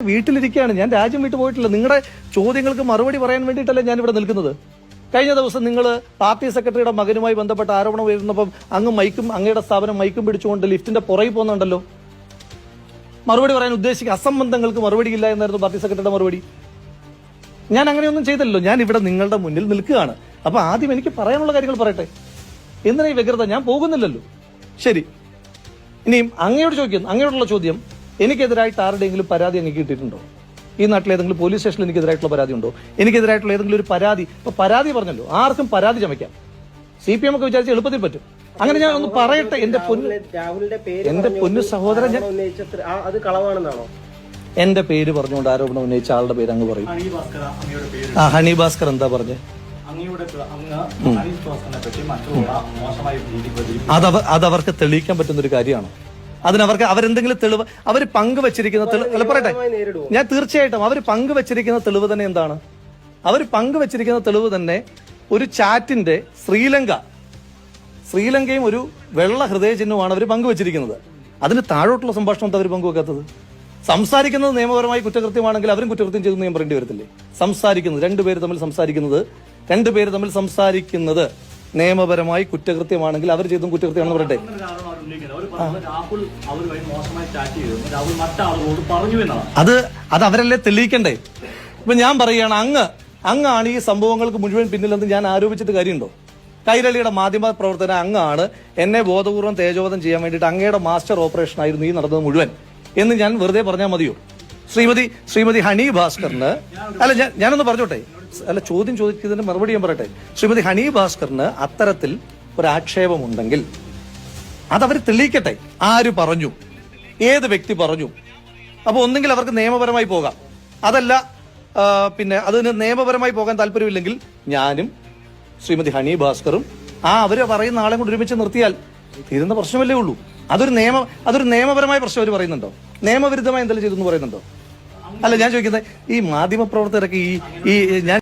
വീട്ടിലിരിക്കുകയാണ് ഞാൻ, രാജ്യം വിട്ടു പോയിട്ടില്ല. നിങ്ങളുടെ ചോദ്യങ്ങൾക്ക് മറുപടി പറയാൻ വേണ്ടിയിട്ടല്ലേ ഞാൻ ഇവിടെ നിൽക്കുന്നത്. കഴിഞ്ഞ ദിവസം നിങ്ങൾ പാർട്ടി സെക്രട്ടറിയുടെ മകനുമായി ബന്ധപ്പെട്ട ആരോപണം ഉയർന്നപ്പം അങ്ങയുടെ സ്ഥാപനം മൈക്കും പിടിച്ചുകൊണ്ട് ലിഫ്റ്റിന്റെ പുറകെ പോകുന്നുണ്ടല്ലോ. മറുപടി പറയാൻ ഉദ്ദേശിക്കുക അസംബന്ധങ്ങൾക്ക് മറുപടിയില്ല എന്നായിരുന്നു പാർട്ടി സെക്രട്ടറിയുടെ മറുപടി. ഞാൻ അങ്ങനെയൊന്നും ചെയ്തല്ലോ. ഞാൻ ഇവിടെ നിങ്ങളുടെ മുന്നിൽ നിൽക്കുകയാണ്. അപ്പൊ ആദ്യം എനിക്ക് പറയാനുള്ള കാര്യങ്ങൾ പറയട്ടെ. എന്തിനാ ഈ വ്യഗ്രത? ഞാൻ പോകുന്നില്ലല്ലോ. ശരി, ഇനിയും അങ്ങയോടുള്ള ചോദ്യം, എനിക്കെതിരായിട്ട് ആരുടെയെങ്കിലും പരാതി അങ്ങ് കിട്ടിയിട്ടുണ്ടോ? ഈ നാട്ടിൽ ഏതെങ്കിലും പോലീസ് സ്റ്റേഷനിൽ എനിക്കെതിരായിട്ടുള്ള പരാതി ഉണ്ടോ? എനിക്കെതിരായിട്ടുള്ള ഏതെങ്കിലും ഒരു പരാതി? ഇപ്പൊ പരാതി പറഞ്ഞല്ലോ, ആർക്കും പരാതി ചമയ്ക്കാം. CPM ഒക്കെ വിചാരിച്ച് എളുപ്പത്തിൽ പറ്റും. അങ്ങനെ ഞാൻ ഒന്ന് പറയട്ടെ. എന്റെ പൊന്നു സഹോദരൻ, എന്റെ പേര് പറഞ്ഞുകൊണ്ട് ആരോപണം ഉന്നയിച്ച ആളുടെ പേര് അങ്ങ് പറയും. ഹണി ഭാസ്കർ എന്താ പറഞ്ഞേ? അതവർക്ക് തെളിയിക്കാൻ പറ്റുന്ന ഒരു കാര്യമാണ്. അതിനവർക്ക് അവരെന്തെങ്കിലും തെളിവ് അവർ പങ്കുവച്ചിരിക്കുന്ന തെളിവ് പറയട്ടെ. ഞാൻ തീർച്ചയായിട്ടും അവർ പങ്കുവച്ചിരിക്കുന്ന തെളിവ് തന്നെ എന്താണ്? അവർ പങ്കുവച്ചിരിക്കുന്ന തെളിവ് തന്നെ ഒരു ചാറ്റിന്റെ ശ്രീലങ്കയും ഒരു വെള്ള ഹൃദയ ചിഹ്നവുമാണ് അവർ പങ്കുവച്ചിരിക്കുന്നത്. അതിന് താഴോട്ടുള്ള സംഭാഷണം അവർ പങ്കുവെക്കാത്തത്. സംസാരിക്കുന്നത് നിയമപരമായി കുറ്റകൃത്യമാണെങ്കിൽ അവരും കുറ്റകൃത്യം ചെയ്തു ഞാൻ പറയേണ്ടി വരത്തില്ലേ? സംസാരിക്കുന്നത് രണ്ടുപേര് തമ്മിൽ സംസാരിക്കുന്നത് നിയമപരമായി കുറ്റകൃത്യമാണെങ്കിൽ അവർ ചെയ്തും കുറ്റകൃത്യമാണെന്ന് പറയട്ടെ. അത് അവരല്ലേ തെളിയിക്കണ്ടേ? ഇപ്പൊ ഞാൻ പറയുകയാണ്, അങ്ങാണ് ഈ സംഭവങ്ങൾക്ക് മുഴുവൻ പിന്നിലെന്ന് ഞാൻ ആരോപിച്ചിട്ട് കാര്യമുണ്ടോ? കൈരളിയുടെ മാധ്യമ പ്രവർത്തന അങ്ങാണ് എന്നെ ബോധപൂർവ്വം തേജോവധം ചെയ്യാൻ വേണ്ടിയിട്ട് അങ്ങയുടെ മാസ്റ്റർ ഓപ്പറേഷൻ ആയിരുന്നു ഈ നടന്നത് മുഴുവൻ എന്ന് ഞാൻ വെറുതെ പറഞ്ഞാൽ മതിയോ? ശ്രീമതി ഹണി ഭാസ്കറിന് ഞാനൊന്ന് പറഞ്ഞോട്ടെ, ചോദ്യം ചോദിക്കുന്നതിന് മറുപടി ഞാൻ പറയട്ടെ. ശ്രീമതി ഹണി ഭാസ്കറിന് അത്തരത്തിൽ ഒരു ആക്ഷേപമുണ്ടെങ്കിൽ അതവർ തെളിയിക്കട്ടെ. ആര് പറഞ്ഞു? ഏത് വ്യക്തി പറഞ്ഞു? അപ്പൊ ഒന്നെങ്കിൽ അവർക്ക് നിയമപരമായി പോകാം, അതല്ല പിന്നെ അതിന് നിയമപരമായി പോകാൻ താല്പര്യമില്ലെങ്കിൽ ഞാനും ശ്രീമതി ഹണി ഭാസ്കറും അവര് പറയുന്ന ആളെ കൊണ്ട് ഒരുമിച്ച് നിർത്തിയാൽ തീരുന്ന പ്രശ്നമല്ലേ ഉള്ളൂ. അതൊരു നിയമപരമായ പ്രശ്നം അവർ പറയുന്നുണ്ടോ? നിയമവിരുദ്ധമായി എന്തെങ്കിലും ചെയ്തെന്ന് പറയുന്നുണ്ടോ? അല്ല, ഞാൻ ചോദിക്കുന്നത് ഈ മാധ്യമ പ്രവർത്തകരൊക്കെ ഈ ഞാൻ